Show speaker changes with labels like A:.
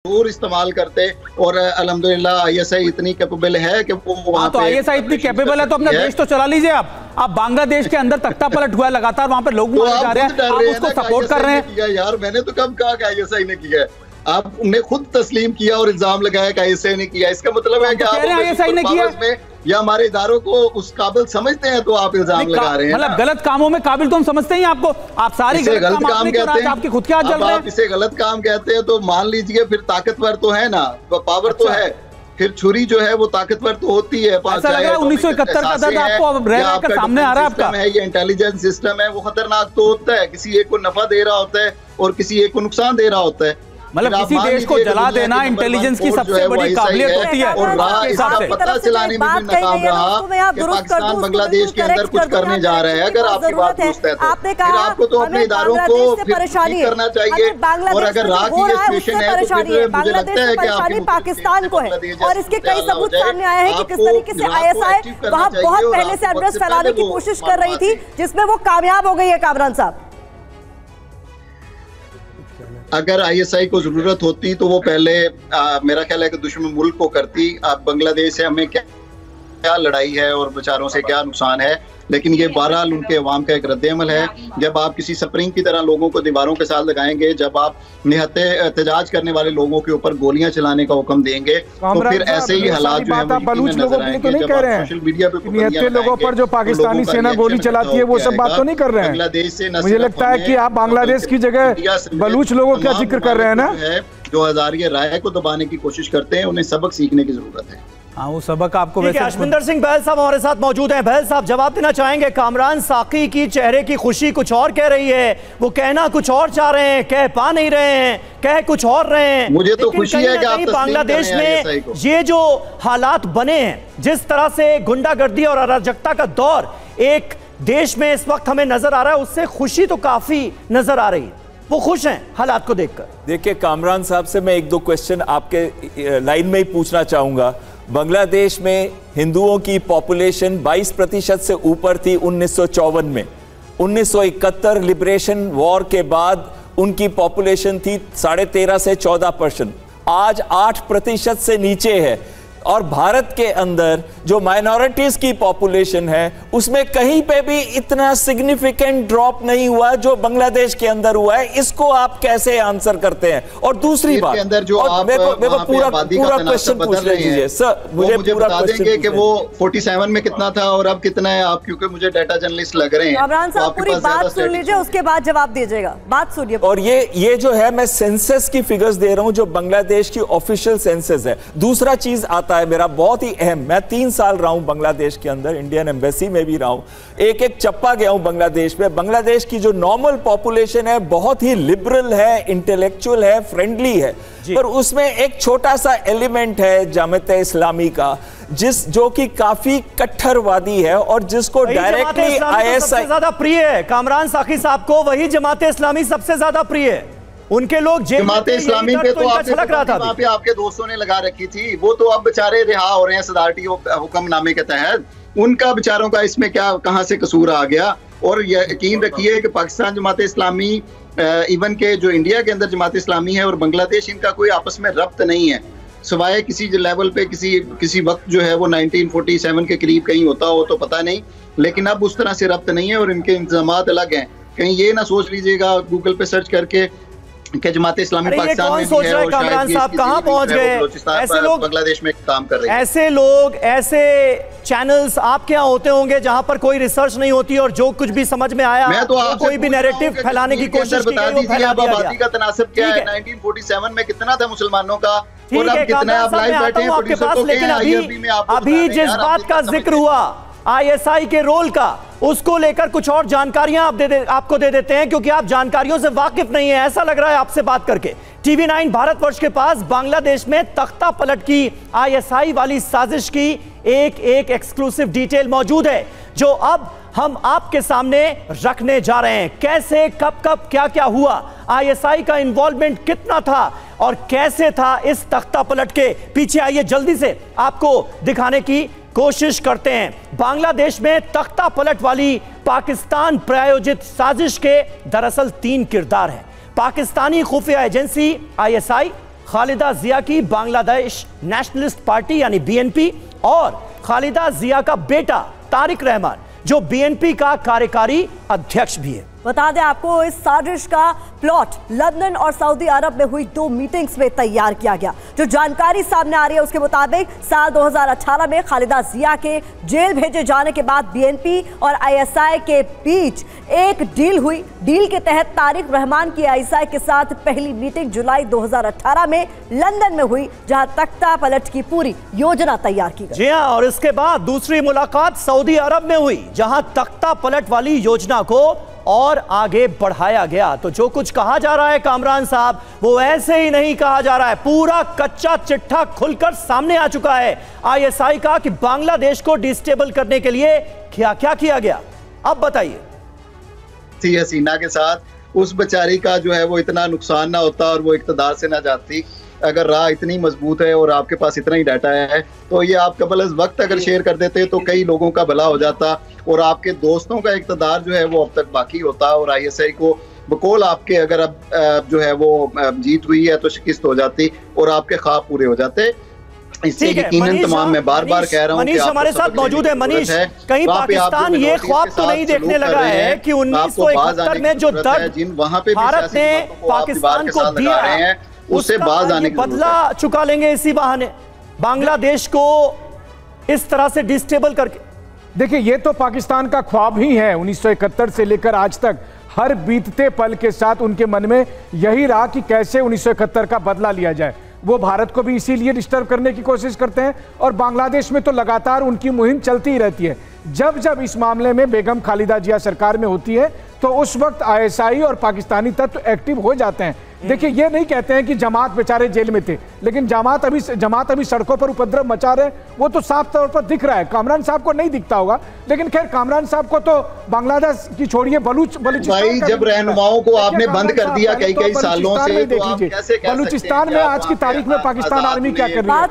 A: जरूर इस्तेमाल करते और अल्हम्दुलिल्लाह आईएसआई इतनी कैपेबल है कि वो वहाँ
B: तो आईएसआई इतनी कैपेबल है तो अपना देश तो चला लीजिए आप बांग्लादेश के अंदर तख्ता पलट हुआ है लगातार, वहाँ पे लोग मारे जा रहे हैं, आप उसको सपोर्ट कर रहे हैं।
A: यार मैंने तो कब कहा कि आईएसआई ने किया है, आपने खुद तस्लीम किया और इल्जाम लगाया कि आईएसआई ने किया। इसका मतलब है कि आप
B: आईएसआई ने किया
A: या हमारे इदारों को उस काबिल समझते हैं तो आप इल्जाम लगा रहे हैं।
B: मतलब गलत कामों में काबिल तो हम समझते हैं आपको, आप सारी गलत काम कहते हैं, आपके खुद के हाथ जल रहे हैं।
A: आप इसे गलत काम कहते हैं तो मान लीजिए फिर ताकतवर तो है ना, पावर तो है, फिर छुरी जो है वो ताकतवर तो होती है।
B: 1971 का दर्द आपको अब रह कर सामने आ रहा है आपका।
A: ये इंटेलिजेंस सिस्टम है, वो खतरनाक तो होता है, किसी एक को नफा दे रहा होता है और किसी एक को नुकसान दे रहा होता है।
B: मतलब किसी देश को जला देना इंटेलिजेंस की सबसे बड़ी काबिलियत होती है।
A: और इसका पता चलाने में भी नाकाम रहा कि पाकिस्तान बांग्लादेश के अंदर कुछ करने जा रहा है। अगर आपकी बात दुरुस्त है तो फिर आपको तो अपने इदारों को फिर ठीक करना चाहिए। और अगर रहा की ये सिचुएशन है तो फिर मुझे लगता है कि आपकी
C: पाकिस्तान को है और इसके कई सबूत सामने आए हैं कि किस तरीके से आईएसआई वहाँ बहुत पहले से अनरेस्ट फैलाने की कोशिश कर रही थी, जिसमें वो कामयाब हो गई है। कामरान साहब,
A: अगर आईएसआई को जरूरत होती तो वो पहले मेरा ख्याल है कि दुश्मन मुल्क को करती। अब बांग्लादेश से हमें क्या लड़ाई है और बेचारों से क्या नुकसान है, लेकिन ये बहरहाल उनके अवाम का एक रद्द-ए-अमल है। जब आप किसी स्प्रिंग की तरह लोगों को दीवारों के साथ लगाएंगे, जब आप निहत्ते एहतजाज करने वाले लोगों के ऊपर गोलियां चलाने का हुक्म देंगे तो फिर ऐसे ही हालात जो है
D: बलूच लोगों के लिए तो नहीं कह रहे हैं।
A: सोशल मीडिया पे
D: निहत्ते लोगों पर जो पाकिस्तानी सेना गोली चलाती है वो सब बात तो नहीं कर रहे हैं।
A: बांग्लादेश से
D: मुझे लगता है कि आप बांग्लादेश की जगह बलूच लोगों का जिक्र कर रहे हैं ना,
A: जो हजारिया राय को दबाने की कोशिश करते हैं। उन्हें सबक सीखने की जरूरत है।
B: हाँ, वो सबक आपको वैसे
E: अशविंदर सिंह बहल साहब हमारे साथ मौजूद हैं। बहल साहब, जवाब देना चाहेंगे? कामरान साकी की चेहरे की खुशी कुछ और कह रही है, वो कहना कुछ और चाह रहे हैं, कह पा नहीं रहे हैं, कह कुछ और रहे हैं।
A: मुझे तो खुशी है कि आप
E: बांग्लादेश में ये जो हालात बने हैं, जिस तरह से गुंडागर्दी और अराजकता का दौर एक देश में इस वक्त हमें नजर आ रहा है, उससे खुशी तो काफी नजर आ रही है। वो खुश हैं हालात को देखकर।
F: देखिए, कामरान साहब से मैं एक दो क्वेश्चन आपके लाइन में ही पूछना चाहूंगा। बांग्लादेश में हिंदुओं की पॉपुलेशन 22% से ऊपर थी 1954 में। 1971 लिबरेशन वॉर के बाद उनकी पॉपुलेशन थी 13.5 से 14%। आज 8% से नीचे है। और भारत के अंदर जो माइनॉरिटीज की पॉपुलेशन है उसमें कहीं पे भी इतना सिग्निफिकेंट ड्रॉप नहीं हुआ जो बांग्लादेश के अंदर हुआ है। इसको आप कैसे आंसर करते हैं? और दूसरी बात,
A: अंदर जो आप
F: पूरा क्वेश्चन पूछ लीजिए सर, मुझे पूरा
A: बता देंगे कि वो 47 में कितना था और अब कितना है आप, क्योंकि मुझे डाटा जर्नलिस्ट लग रहे हैं।
C: कामरान साहब, पूरी बात सुन लीजिए, उसके बाद जवाब दीजिएगा। बात सुनिए।
F: और ये जो है, मैं सेंसस की फिगर्स दे रहा हूं जो बांग्लादेश की ऑफिशियल सेंसस है। दूसरा चीज आता है मेरा बहुत ही अहम, मैं 3 साल रहा हूं बांग्लादेश के अंदर, इंडियन एम्बेसी में भी रहा हूं, एक चप्पा गया हूं बांग्लादेश में। बांग्लादेश की जो नॉर्मल पॉपुलेशन है बहुत ही लिबरल है, इंटेलेक्चुअल है, फ्रेंडली है, पर उसमें एक छोटा सा एलिमेंट है जमात इस्लामी का, जो कि काफी कट्टरवादी है और जिसको डायरेक्टली आईएसआई
E: ज्यादा प्रिय है। कामरान साकी साहब को वही जमात इस्लामी सबसे ज्यादा प्रिय है। उनके लोग
A: जमात इस्लामी पे तो आपके दोस्तों ने लगा रखी थी, वो तो अब बेचारे रिहा हो रहे हैं सदारती हुक्मनामे के तहत। उनका बेचारों का इसमें क्या, कहां से कसूर आ गया? और यकीन रखिए कि पाकिस्तान जमात इस्लामी, इवन के जो इंडिया के अंदर जमात इस्लामी है और बांग्लादेश, इनका कोई आपस में रब्त नहीं है, सिवाय किसी लेवल पे किसी वक्त जो है वो 1947 के करीब कहीं होता हो तो पता नहीं, लेकिन अब उस तरह से रब्त नहीं है और इनके इंतजामात अलग हैं। कहीं ये ना सोच लीजिएगा गूगल पे सर्च करके कि जमात इस्लामी पाकिस्तान में
E: सोच रहे कामरान साहब कहां पहुंच गए। ऐसे लोग
A: बांग्लादेश में काम कर रहे हैं।
E: ऐसे लोग, ऐसे चैनल्स आपके यहाँ होते होंगे जहां पर कोई रिसर्च नहीं होती और जो कुछ भी समझ में आया
A: मैं तो
E: कोई भी नैरेटिव फैलाने की कोशिश की गई, वो फैला दिया गया।
A: आबादी का तनासब क्या है? 1947 में कितना था मुसलमानों का और अब कितना है? आप लाइव बैठे हैं
E: आपके पास, लेकिन अभी जिस बात का जिक्र हुआ आईएसआई के रोल का, उसको लेकर कुछ और जानकारियां आपको दे देते हैं, क्योंकि आप जानकारियों से वाकिफ नहीं है ऐसा लग रहा है आपसे बात करके। टीवी 9 भारतवर्ष के पास बांग्लादेश में तख्ता पलट की आईएसआई वाली साजिश की एक एक्सक्लूसिव डिटेल मौजूद है, जो अब हम आपके सामने रखने जा रहे हैं। कैसे, कब क्या क्या हुआ, आईएसआई का इन्वॉल्वमेंट कितना था और कैसे था इस तख्ता पलट के पीछे, आइए जल्दी से आपको दिखाने की कोशिश करते हैं। बांग्लादेश में तख्ता पलट वाली पाकिस्तान प्रायोजित साजिश के दरअसल 3 किरदार हैं। पाकिस्तानी खुफिया एजेंसी आईएसआई, खालिदा जिया की बांग्लादेश नेशनलिस्ट पार्टी यानी बीएनपी और खालिदा जिया का बेटा तारिक रहमान जो बीएनपी का कार्यकारी अध्यक्ष भी है।
C: बता दें आपको, इस साजिश का प्लॉट लंदन और सऊदी अरब में हुई 2 मीटिंग्स में तैयार किया गया। जो जानकारी सामने आ रही है उसके मुताबिक साल 2018 में खालिदा जिया के जेल भेजे जाने के बाद बीएनपी और आईएसआई के बीच एक डील हुई। डील के तहत तारिक रहमान की आईएसआई के साथ पहली मीटिंग जुलाई 2018 में लंदन में हुई, जहां तख्ता पलट की पूरी योजना तैयार की गई।
E: जी हां, और इसके बाद दूसरी मुलाकात सऊदी अरब में हुई, जहां तख्ता पलट वाली योजना को और आगे बढ़ाया गया। तो जो कुछ कहा जा रहा है कामरान साहब, वो ऐसे ही नहीं कहा जा रहा है। पूरा कच्चा चिट्ठा खुलकर सामने आ चुका है आईएसआई का कि बांग्लादेश को डिस्टेबल करने के लिए क्या क्या किया गया। अब बताइए।
A: हसीना के साथ उस बेचारी का जो है वो इतना नुकसान ना होता और वो इक़्तिदार से ना जाती। अगर राह इतनी मजबूत है और आपके पास इतना ही डाटा है तो ये आप कबल वक्त अगर शेयर कर देते तो कई लोगों का भला हो जाता और आपके दोस्तों का इक़्तिदार जो है वो अब तक बाकी होता और आईएसआई को बकौल आपके अगर अब जो है वो जीत हुई है तो शिकस्त हो जाती और आपके ख्वाब पूरे हो जाते। इससे यकीनन तमाम मैं बार बार कह रहा हूं कि
E: मनीष हमारे साथ मौजूद है। मनीष, कहीं पाकिस्तान ये ख्वाब तो नहीं देखने लगा है कि 1971 में जो दर्द भारत ने पाकिस्तान को दिया है
A: उससे बाज आने का
E: बदला चुका लेंगे इसी बहाने बांग्लादेश को इस तरह से डिस्टेबल करके।
D: देखिए, ये तो पाकिस्तान का ख्वाब ही है। 1971 से लेकर आज तक हर बीतते पल के साथ उनके मन में यही रहा कि कैसे 1971 का बदला लिया जाए। वो भारत को भी इसीलिए डिस्टर्ब करने की कोशिश करते हैं और बांग्लादेश में तो लगातार उनकी मुहिम चलती ही रहती है। जब जब इस मामले में बेगम खालिदा जिया सरकार में होती है तो उस वक्त आईएसआई और पाकिस्तानी तत्व एक्टिव हो जाते हैं। देखिए, ये नहीं कहते हैं कि जमात बेचारे जेल में थे, लेकिन जमात अभी सड़कों पर उपद्रव मचा रहे, वो तो साफ तौर पर दिख रहा है। कामरान साहब को नहीं दिखता होगा, लेकिन खैर कामरान साहब को तो बांग्लादेश की छोड़िए
A: भाई, जब रहनुमाओं को आपने बंद कर दिया कई सालों से,
D: देख लीजिए बलूचिस्तान में आज की तारीख में पाकिस्तान आर्मी क्या कर रही है।